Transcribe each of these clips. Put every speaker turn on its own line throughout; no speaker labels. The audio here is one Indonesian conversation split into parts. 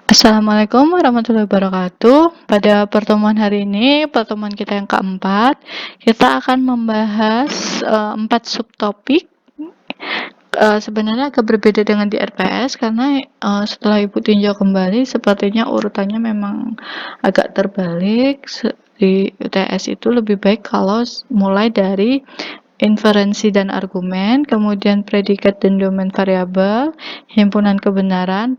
Assalamualaikum warahmatullahi wabarakatuh. Pada pertemuan hari ini, pertemuan kita yang keempat, kita akan membahas 4 subtopik. Sebenarnya agak berbeda dengan di RPS karena setelah Ibu tinjau kembali, sepertinya urutannya memang agak terbalik. Di UTS itu lebih baik kalau mulai dari inferensi dan argumen, kemudian predikat dan domain variabel, himpunan kebenaran,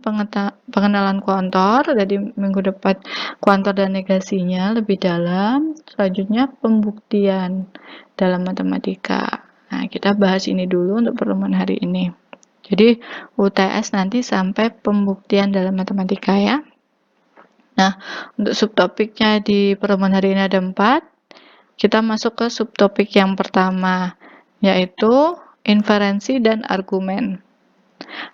pengenalan kuantor, jadi minggu depan kuantor dan negasinya lebih dalam, selanjutnya pembuktian dalam matematika. Nah, kita bahas ini dulu untuk pertemuan hari ini. Jadi, UTS nanti sampai pembuktian dalam matematika ya. Nah, untuk subtopiknya di pertemuan hari ini ada 4. Kita masuk ke subtopik yang pertama, yaitu inferensi dan argumen.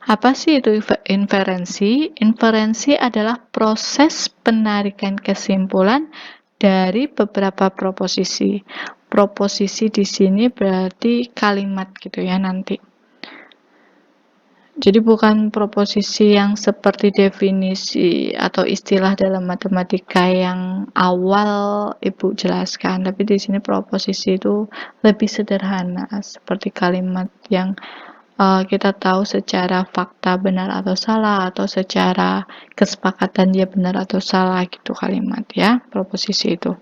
Apa sih itu inferensi? Inferensi adalah proses penarikan kesimpulan dari beberapa proposisi. Proposisi di sini berarti kalimat gitu ya nanti. Jadi bukan proposisi yang seperti definisi atau istilah dalam matematika yang awal Ibu jelaskan, tapi di sini proposisi itu lebih sederhana, seperti kalimat yang kita tahu secara fakta benar atau salah, atau secara kesepakatan dia benar atau salah gitu kalimat ya, proposisi itu.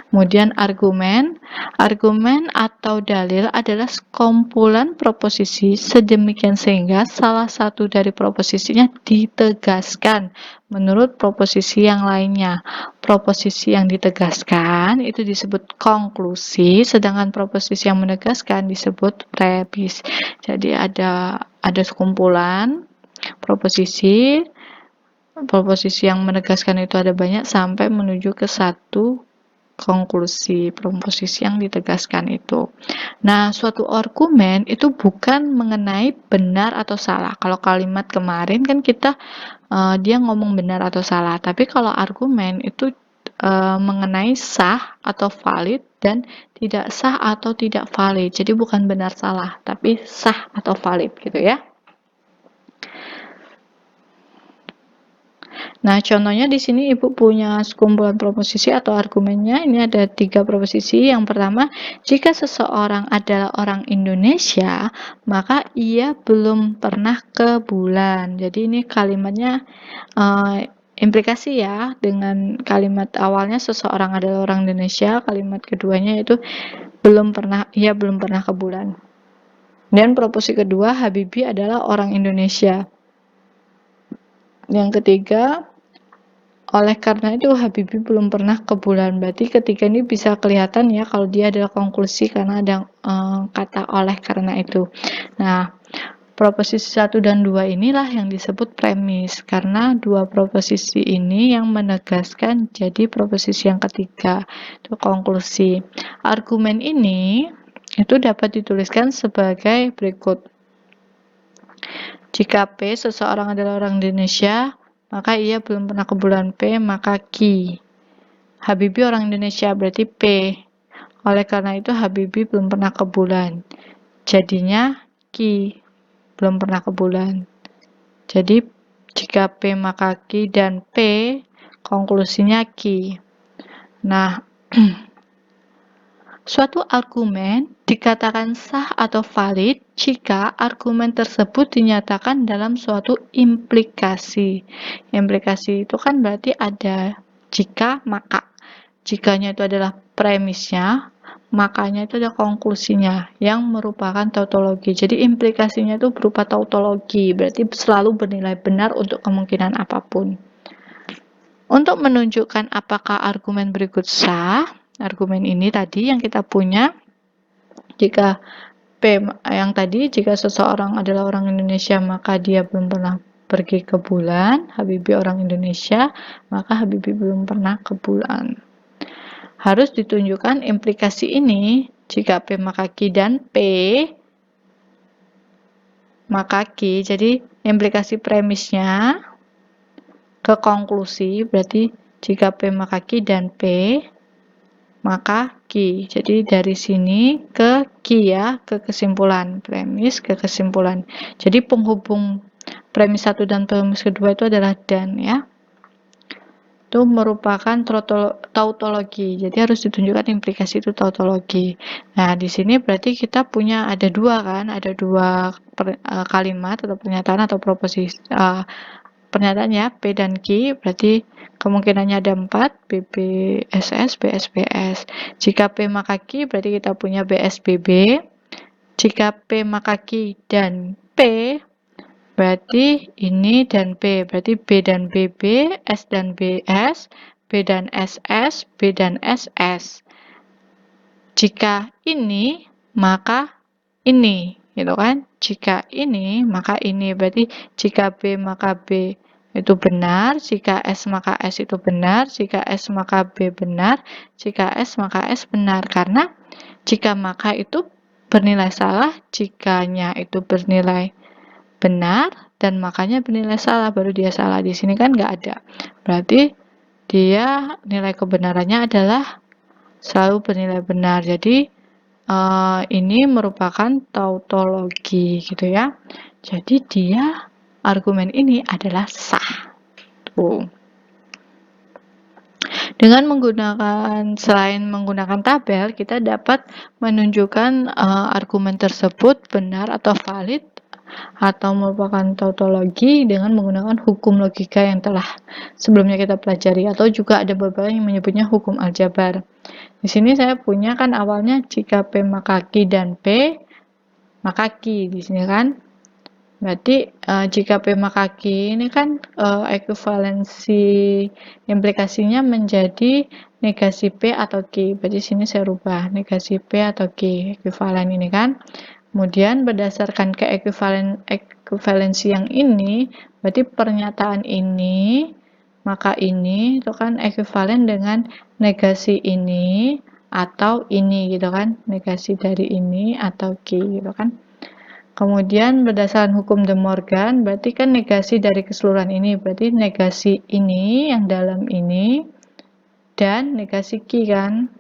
Kemudian argumen. Argumen atau dalil adalah kumpulan proposisi sedemikian sehingga salah satu dari proposisinya ditegaskan menurut proposisi yang lainnya. Proposisi yang ditegaskan itu disebut konklusi, sedangkan proposisi yang menegaskan disebut premis. Jadi ada sekumpulan proposisi, proposisi yang menegaskan itu ada banyak sampai menuju ke satu konklusi proposisi yang ditegaskan itu. Nah, suatu argumen itu bukan mengenai benar atau salah. Kalau kalimat kemarin kan kita dia ngomong benar atau salah, tapi kalau argumen itu mengenai sah atau valid dan tidak sah atau tidak valid. Jadi bukan benar salah, tapi sah atau valid gitu ya. Nah, contohnya di sini Ibu punya sekumpulan proposisi atau argumennya. Ini ada 3 proposisi. Yang pertama, jika seseorang adalah orang Indonesia, maka ia belum pernah ke bulan. Jadi ini kalimatnya implikasi ya dengan kalimat awalnya seseorang adalah orang Indonesia, kalimat keduanya itu ia belum pernah ke bulan. Dan proposisi kedua, Habibie adalah orang Indonesia. Yang ketiga, oleh karena itu Habibie belum pernah ke bulan. Berarti ketika ini bisa kelihatan ya kalau dia adalah konklusi karena ada kata oleh karena itu. Nah, proposisi 1 dan 2 inilah yang disebut premis karena dua proposisi ini yang menegaskan jadi proposisi yang ketiga. Itu konklusi. Argumen ini itu dapat dituliskan sebagai berikut. Jika P seseorang adalah orang Indonesia, maka ia belum pernah ke bulan P, maka Q. Habibie orang Indonesia, berarti P. Oleh karena itu Habibie belum pernah ke bulan. Jadinya Q, belum pernah ke bulan. Jadi jika P maka Q dan P, konklusinya Q. Nah, suatu argumen dikatakan sah atau valid jika argumen tersebut dinyatakan dalam suatu implikasi. Implikasi itu kan berarti ada jika, maka. Jikanya itu adalah premisnya, makanya itu ada konklusinya yang merupakan tautologi. Jadi implikasinya itu berupa tautologi, berarti selalu bernilai benar untuk kemungkinan apapun. Untuk menunjukkan apakah argumen berikut sah, argumen ini tadi yang kita punya, jika P yang tadi, jika seseorang adalah orang Indonesia maka dia belum pernah pergi ke bulan, Habibie orang Indonesia, maka Habibie belum pernah ke bulan. Harus ditunjukkan implikasi ini, jika P maka Q dan P maka Q, jadi implikasi premisnya ke konklusi, berarti jika P maka Q dan P maka Q. Jadi dari sini ke Q ya, ke kesimpulan, premis ke kesimpulan. Jadi penghubung premis 1 dan premis kedua itu adalah dan ya. itu merupakan tautologi. Jadi harus ditunjukkan implikasi itu tautologi. Nah, di sini berarti kita punya ada dua kan, ada dua kalimat atau pernyataan atau proposisi pernyataannya P dan Q, berarti kemungkinannya ada 4, BBSS, BSBS. Jika P maka Q, berarti kita punya BSBB. Jika P maka Q dan P, berarti ini dan B, berarti B dan BB, S dan BS, B dan SS, B dan SS. Jika ini, maka ini, gitu kan? Jika ini, maka ini. Berarti jika B, maka B itu benar, jika S, maka S itu benar, jika S, maka B benar, jika S, maka S benar. Karena jika maka itu bernilai salah, jikanya itu bernilai benar, dan makanya bernilai salah, baru dia salah. Di sini kan nggak ada. Berarti dia nilai kebenarannya adalah selalu bernilai benar. Jadi ini merupakan tautologi gitu ya. Jadi dia argumen ini adalah sah. Tuh. Dengan menggunakan selain menggunakan tabel, kita dapat menunjukkan argumen tersebut benar atau valid atau merupakan tautologi dengan menggunakan hukum logika yang telah sebelumnya kita pelajari, atau juga ada beberapa yang menyebutnya hukum aljabar. Di sini saya punya kan awalnya jika P maka Q dan P maka Q di sini kan. Berarti jika P maka Q ini kan ekuivalensi implikasinya menjadi negasi P atau Q. Berarti sini saya rubah negasi P atau Q ekuivalen ini kan. Kemudian berdasarkan ekuivalensi yang ini, berarti pernyataan ini, maka ini itu kan ekuivalen dengan negasi ini atau ini gitu kan, negasi dari ini atau Q gitu kan. Kemudian berdasarkan hukum De Morgan, berarti kan negasi dari keseluruhan ini, berarti negasi ini yang dalam ini dan negasi Q kan.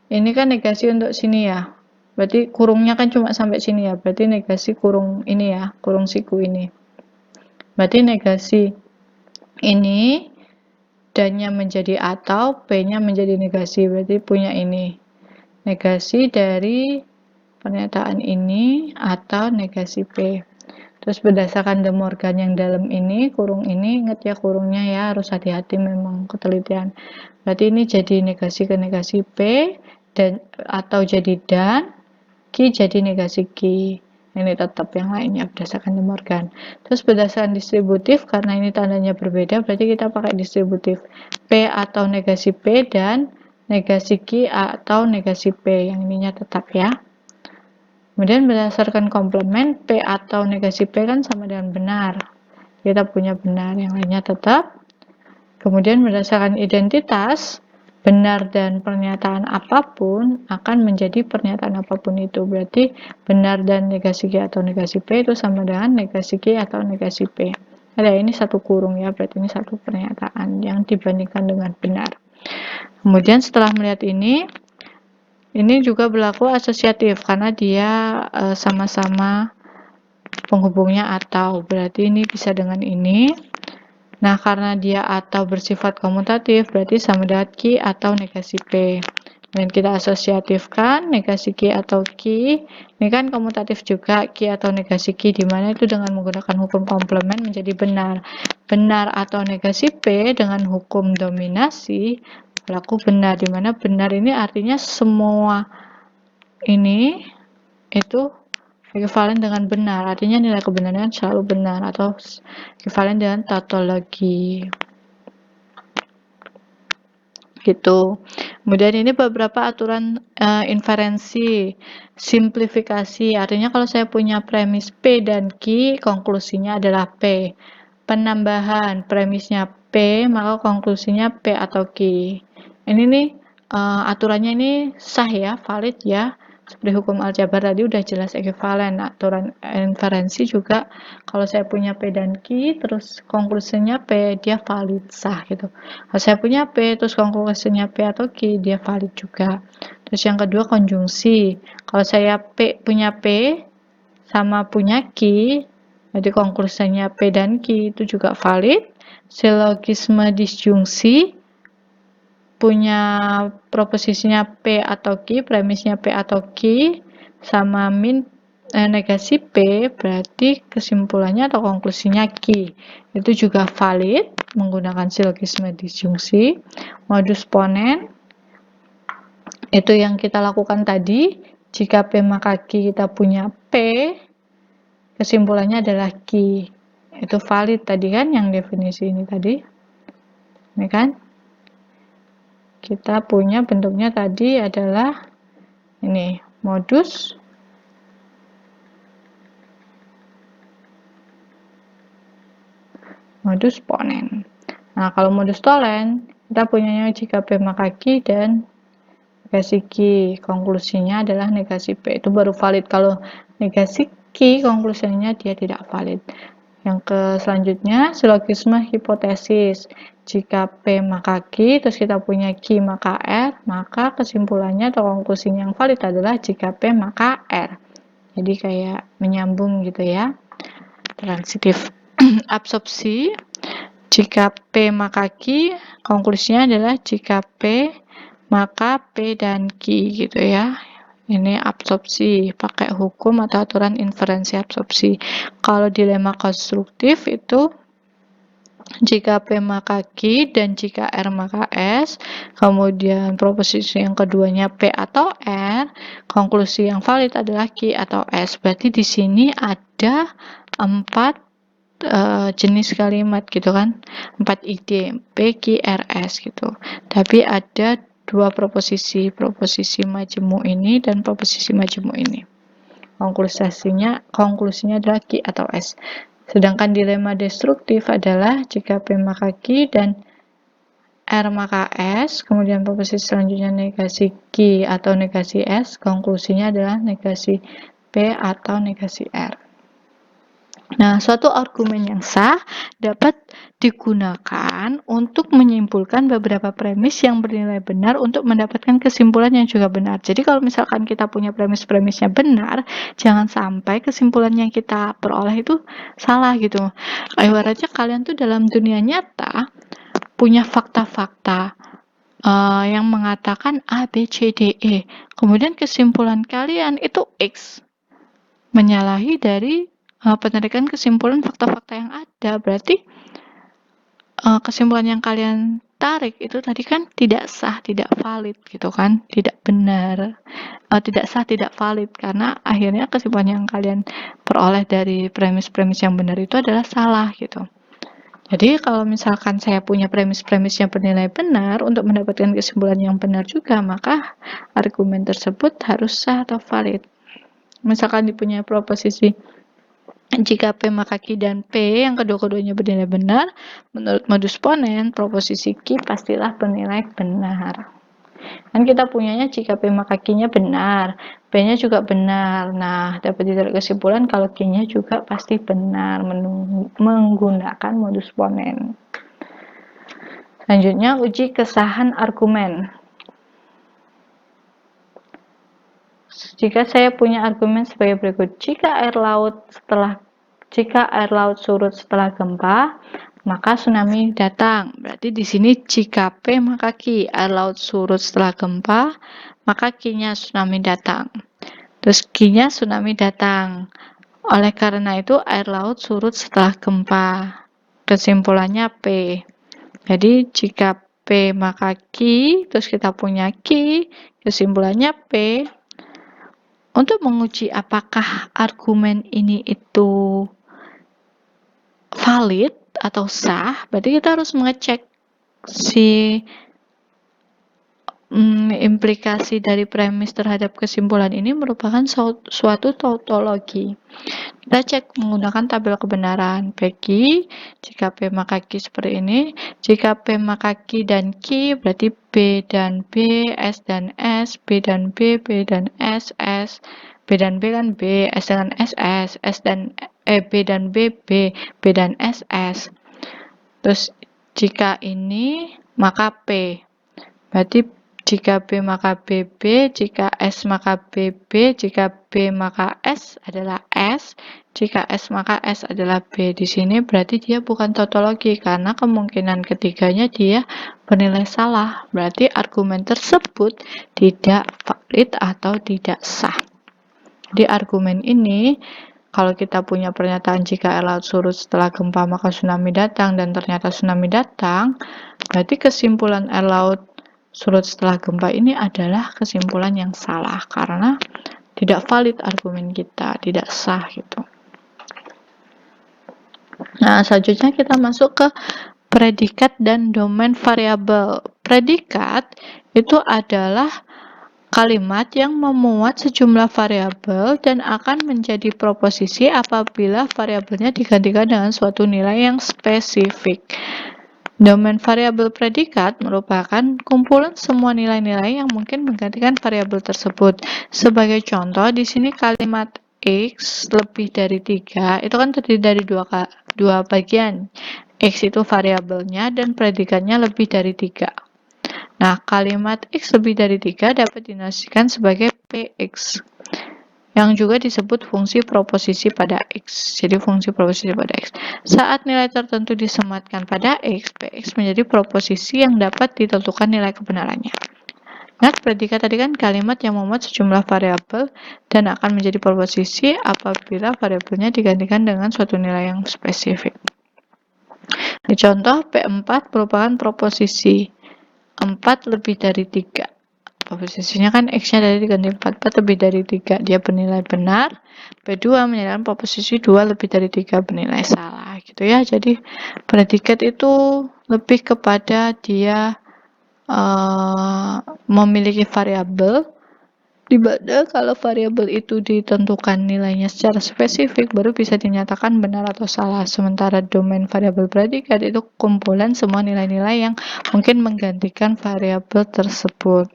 Ini kan negasi untuk sini ya. Berarti kurungnya kan cuma sampai sini ya. Berarti negasi kurung ini ya, kurung siku ini. Berarti negasi ini dan-nya menjadi atau P-nya menjadi negasi. Berarti punya ini. Negasi dari pernyataan ini atau negasi P. Terus berdasarkan De Morgan yang dalam ini, kurung ini, ingat ya kurungnya ya, harus hati-hati memang ketelitian. Berarti ini jadi negasi ke negasi P, dan atau jadi dan, Q jadi negasi Q. Ini tetap yang lainnya berdasarkan De Morgan. Terus berdasarkan distributif, karena ini tandanya berbeda, berarti kita pakai distributif. P atau negasi P dan negasi Q atau negasi P. Yang ininya tetap ya. Kemudian berdasarkan komplement, P atau negasi P kan sama dengan benar. Kita punya benar, yang lainnya tetap. Kemudian berdasarkan identitas, benar dan pernyataan apapun akan menjadi pernyataan apapun itu. Berarti benar dan negasi Q atau negasi P itu sama dengan negasi Q atau negasi P. Ada ini satu kurung ya, berarti ini satu pernyataan yang dibandingkan dengan benar. Kemudian setelah melihat ini juga berlaku asosiatif karena dia sama-sama penghubungnya atau, berarti ini bisa dengan ini. Nah, karena dia atau bersifat komutatif, berarti sama dengan Q atau negasi P. Dan kita asosiatifkan negasi Q atau Q, ini kan komutatif juga, Q atau negasi Q, dimana itu dengan menggunakan hukum komplement menjadi benar. Benar atau negasi P dengan hukum dominasi berlaku benar, dimana benar ini artinya semua ini itu ekuivalen dengan benar, artinya nilai kebenaran selalu benar atau ekuivalen dengan tautologi gitu. Kemudian ini beberapa aturan inferensi, simplifikasi, artinya kalau saya punya premis P dan Q, konklusinya adalah P. Penambahan premisnya P, maka konklusinya P atau Q. Ini nih aturannya ini sah ya, valid ya. Seperti hukum aljabar tadi udah jelas ekuivalen. Aturan inferensi juga kalau saya punya P dan Q, terus konklusinya P, dia valid, sah gitu. Kalau saya punya P, terus konklusinya P atau Q, dia valid juga. Terus yang kedua konjungsi. Kalau saya punya P sama punya Q, Jadi konklusinya P dan Q itu juga valid. Silogisme disjungsi punya proposisinya P atau Q, premisnya P atau Q, sama negasi P, berarti kesimpulannya atau konklusinya Q. Itu juga valid menggunakan silogisme disjungsi. Modus ponens itu yang kita lakukan tadi. Jika P maka Q kita punya P, kesimpulannya adalah Q. Itu valid tadi kan yang definisi ini tadi. Ini kan? Kita punya bentuknya tadi adalah ini, modus ponens. Nah, kalau modus tollens, kita punyanya jika P maka Q dan negasi Q. Konklusinya adalah negasi P. Itu baru valid. Kalau negasi Q, konklusinya dia tidak valid. Yang selanjutnya, silogisme hipotesis. Jika P maka Q, terus kita punya Q maka R, maka kesimpulannya atau konklusinya yang valid adalah jika P maka R. Jadi kayak menyambung gitu ya. Transitif absorpsi. Jika P maka Q, konklusinya adalah jika P maka P dan Q gitu ya. Ini absorpsi pakai hukum atau aturan inferensi absorpsi. Kalau dilema konstruktif itu jika P maka Q dan jika R maka S, kemudian proposisi yang keduanya P atau R, konklusi yang valid adalah Q atau S. Berarti di sini ada 4 jenis kalimat gitu kan, 4 ide P, Q, R, S gitu. Tapi ada 2 proposisi majemuk ini dan proposisi majemuk ini. Konklusinya adalah Q atau S. Sedangkan dilema destruktif adalah jika P maka Q dan R maka S, kemudian proposisi selanjutnya negasi Q atau negasi S, konklusinya adalah negasi P atau negasi R. Nah, suatu argumen yang sah dapat digunakan untuk menyimpulkan beberapa premis yang bernilai benar untuk mendapatkan kesimpulan yang juga benar. Jadi kalau misalkan kita punya premis-premisnya benar, jangan sampai kesimpulan yang kita peroleh itu salah gitu. Ibaratnya kalian tuh dalam dunia nyata punya fakta-fakta yang mengatakan A, B, C, D, E. Kemudian kesimpulan kalian itu X. Menyalahi dari penarikan kesimpulan fakta-fakta yang ada. Berarti kesimpulan yang kalian tarik itu tadi kan tidak sah, tidak valid gitu kan, tidak benar, tidak sah, tidak valid, karena akhirnya kesimpulan yang kalian peroleh dari premis-premis yang benar itu adalah salah gitu. Jadi kalau misalkan saya punya premis-premis yang bernilai benar untuk mendapatkan kesimpulan yang benar juga, maka argumen tersebut harus sah atau valid. Misalkan dipunyai proposisi jika P maka Q dan P yang kedua-keduanya bernilai benar, menurut modus ponens, proposisi Q pastilah bernilai benar. Kan kita punyanya jika P maka Q-nya benar, P-nya juga benar. Nah, dapat ditarik kesimpulan kalau Q-nya juga pasti benar menggunakan modus ponens. Selanjutnya, uji kesahan argumen. Jika saya punya argumen sebagai berikut, jika air laut surut setelah gempa, maka tsunami datang. Berarti di sini jika P maka Q, air laut surut setelah gempa, maka Q-nya tsunami datang. Terus Q-nya tsunami datang. Oleh karena itu air laut surut setelah gempa. Kesimpulannya P. Jadi jika P maka Q, terus kita punya Q, kesimpulannya P. Untuk menguji apakah argumen ini itu valid atau sah, berarti kita harus mengecek si implikasi dari premis terhadap kesimpulan ini merupakan suatu tautologi. Kita cek menggunakan tabel kebenaran PQ, jika P maka Q seperti ini, jika P maka Q dan Q berarti B dan B, S dan S, B dan B, B dan S, S, B dan B kan B, S dan S, S dan B dan B, B, B dan S, S. Terus jika ini maka P, berarti Jika B maka BB, jika S maka BB, jika B maka S adalah S, jika S maka S adalah B. Di sini berarti dia bukan tautologi karena kemungkinan ketiganya dia bernilai salah. Berarti argumen tersebut tidak valid atau tidak sah. Di argumen ini, kalau kita punya pernyataan jika air laut surut setelah gempa maka tsunami datang dan ternyata tsunami datang, berarti kesimpulan air laut surut setelah gempa ini adalah kesimpulan yang salah karena tidak valid argumen kita, tidak sah gitu. Nah, selanjutnya kita masuk ke predikat dan domain variabel. Predikat itu adalah kalimat yang memuat sejumlah variabel dan akan menjadi proposisi apabila variabelnya digantikan dengan suatu nilai yang spesifik. Domain variabel predikat merupakan kumpulan semua nilai-nilai yang mungkin menggantikan variabel tersebut. Sebagai contoh, di sini kalimat X lebih dari 3, itu kan terdiri dari dua bagian. X itu variabelnya dan predikatnya lebih dari 3. Nah, kalimat X lebih dari 3 dapat dinosikan sebagai PX, yang juga disebut fungsi proposisi pada X. Jadi fungsi proposisi pada X. Saat nilai tertentu disematkan pada X, PX menjadi proposisi yang dapat ditentukan nilai kebenarannya. Nah, predikat tadi kan kalimat yang memuat sejumlah variabel dan akan menjadi proposisi apabila variabelnya digantikan dengan suatu nilai yang spesifik. Di contoh, P4 merupakan proposisi 4 lebih dari 3. Proposisinya kan X-nya dari diganti 4 lebih dari 3, dia bernilai benar. P2 menyatakan proposisi 2 lebih dari 3 bernilai salah gitu ya. Jadi predikat itu lebih kepada dia memiliki variabel, di mana kalau variabel itu ditentukan nilainya secara spesifik baru bisa dinyatakan benar atau salah. Sementara domain variabel predikat itu kumpulan semua nilai-nilai yang mungkin menggantikan variabel tersebut.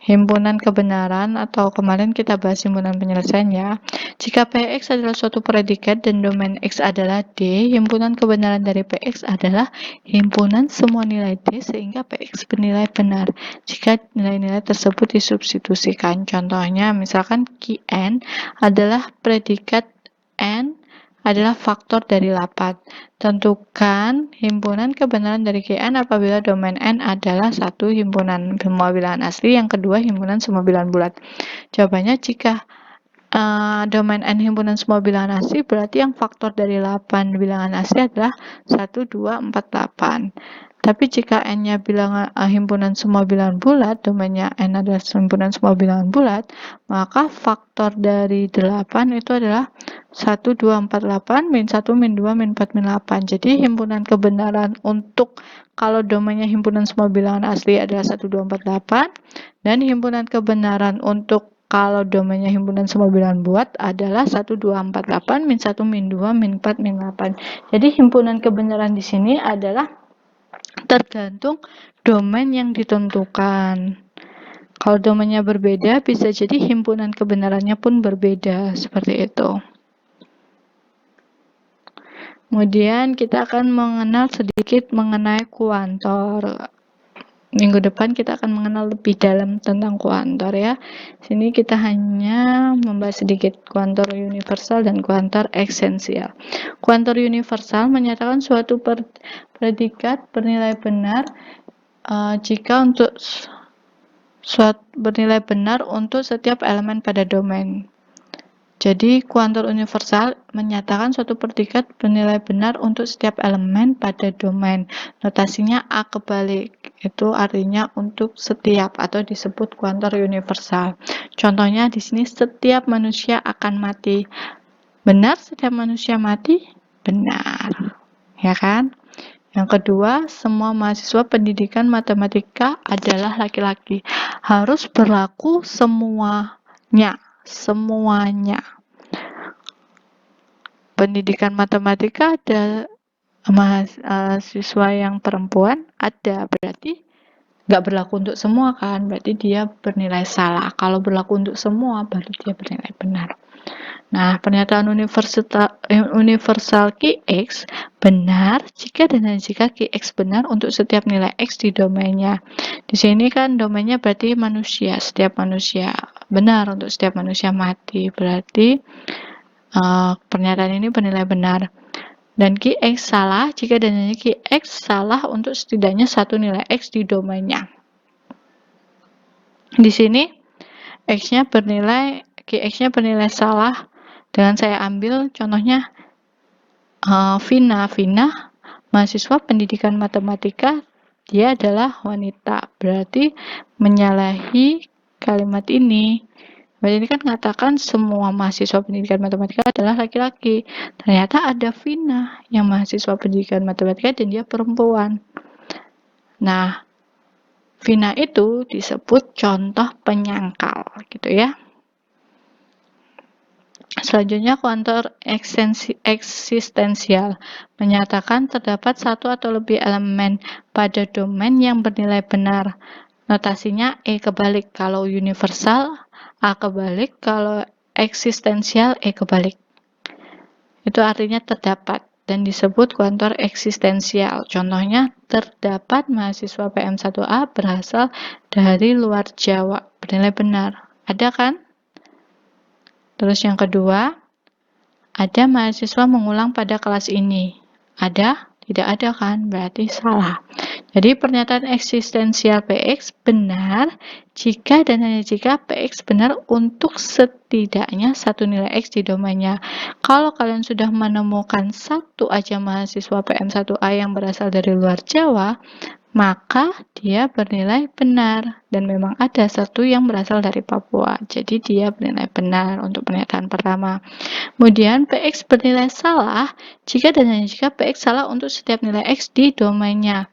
Himpunan kebenaran atau kemarin kita bahas himpunan penyelesaian ya. Jika PX adalah suatu predikat dan domain X adalah D, himpunan kebenaran dari PX adalah himpunan semua nilai D sehingga PX bernilai benar jika nilai-nilai tersebut disubstitusikan. Contohnya misalkan Qn adalah predikat N adalah faktor dari 8. Tentukan himpunan kebenaran dari Qn apabila domain N adalah satu himpunan semua bilangan asli, yang kedua himpunan semua bilangan bulat. Jawabannya jika domain N himpunan semua bilangan asli, berarti yang faktor dari 8 bilangan asli adalah 1, 2, 4, 8. Tapi jika N-nya himpunan semua bilangan bulat, domainnya N adalah himpunan semua bilangan bulat, maka faktor dari 8 itu adalah 1, 2, 4, 8, min 1, min 2, min 4, min 8. Jadi himpunan kebenaran untuk kalau domainnya himpunan semua bilangan asli adalah 1, 2, 4, 8, dan himpunan kebenaran untuk kalau domainnya himpunan semua bilangan bulat adalah 1, 2, 4, 8, min 1, min 2, min 4, min 8. Jadi himpunan kebenaran di sini adalah tergantung domain yang ditentukan. Kalau domainnya berbeda, bisa jadi himpunan kebenarannya pun berbeda, seperti itu. Kemudian kita akan mengenal sedikit mengenai kuantor. Minggu depan kita akan mengenal lebih dalam tentang kuantor ya. Sini kita hanya membahas sedikit kuantor universal dan kuantor esensial. Kuantor universal menyatakan suatu predikat bernilai benar jika untuk bernilai benar untuk setiap elemen pada domain. Jadi, kuantor universal menyatakan suatu predikat bernilai benar untuk setiap elemen pada domain. Notasinya A kebalik, itu artinya untuk setiap atau disebut kuantor universal. Contohnya di sini setiap manusia akan mati. Benar setiap manusia mati? Benar. Ya kan? Yang kedua, semua mahasiswa pendidikan matematika adalah laki-laki. Harus berlaku semuanya. Pendidikan matematika ada mahasiswa yang perempuan, ada, berarti nggak berlaku untuk semua kan, berarti dia bernilai salah. Kalau berlaku untuk semua, baru dia bernilai benar. Nah, pernyataan universal Qx benar jika dan hanya jika Qx benar untuk setiap nilai X di domainnya. Di sini kan domainnya berarti manusia, setiap manusia. Benar untuk setiap manusia mati. Berarti pernyataan ini bernilai benar. Dan Qx salah jika dan hanya Qx salah untuk setidaknya satu nilai X di domainnya. Di sini Qx-nya bernilai salah. Dengan saya ambil contohnya Vina, mahasiswa pendidikan matematika, dia adalah wanita. Berarti menyalahi kalimat ini. Berarti ini kan mengatakan semua mahasiswa pendidikan matematika adalah laki-laki. Ternyata ada Vina yang mahasiswa pendidikan matematika dan dia perempuan. Nah, Vina itu disebut contoh penyangkal, gitu ya. Selanjutnya, kuantor eksistensial menyatakan terdapat satu atau lebih elemen pada domain yang bernilai benar. Notasinya E kebalik, kalau universal A kebalik, kalau eksistensial E kebalik. Itu artinya terdapat dan disebut kuantor eksistensial. Contohnya, terdapat mahasiswa PM1A berasal dari luar Jawa. Bernilai benar. Ada kan? Terus yang kedua, ada mahasiswa mengulang pada kelas ini. Ada? Tidak ada kan? Berarti salah. Jadi pernyataan eksistensial PX benar jika dan hanya jika PX benar untuk setidaknya satu nilai X di domainnya. Kalau kalian sudah menemukan satu aja mahasiswa PM1A yang berasal dari luar Jawa, maka dia bernilai benar dan memang ada satu yang berasal dari Papua. Jadi dia bernilai benar untuk pernyataan pertama. Kemudian PX bernilai salah jika dan hanya jika PX salah untuk setiap nilai X di domainnya.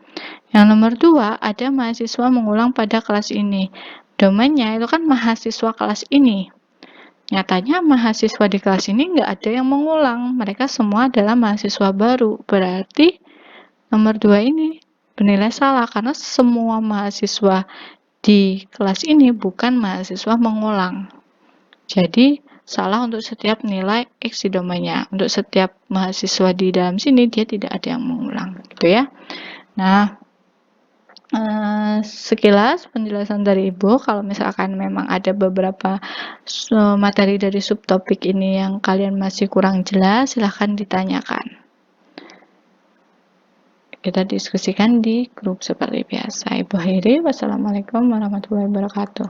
Yang nomor 2, ada mahasiswa mengulang pada kelas ini. Domainnya itu kan mahasiswa kelas ini. Nyatanya mahasiswa di kelas ini nggak ada yang mengulang. Mereka semua adalah mahasiswa baru. Berarti nomor 2 ini bernilai salah karena semua mahasiswa di kelas ini bukan mahasiswa mengulang. Jadi, salah untuk setiap nilai X di domainnya. Untuk setiap mahasiswa di dalam sini, dia tidak ada yang mengulang. Gitu ya. Nah, sekilas penjelasan dari Ibu. Kalau misalkan memang ada beberapa materi dari subtopik ini yang kalian masih kurang jelas, silahkan ditanyakan. Kita diskusikan di grup seperti biasa. Ibu akhiri, wassalamualaikum warahmatullahi wabarakatuh.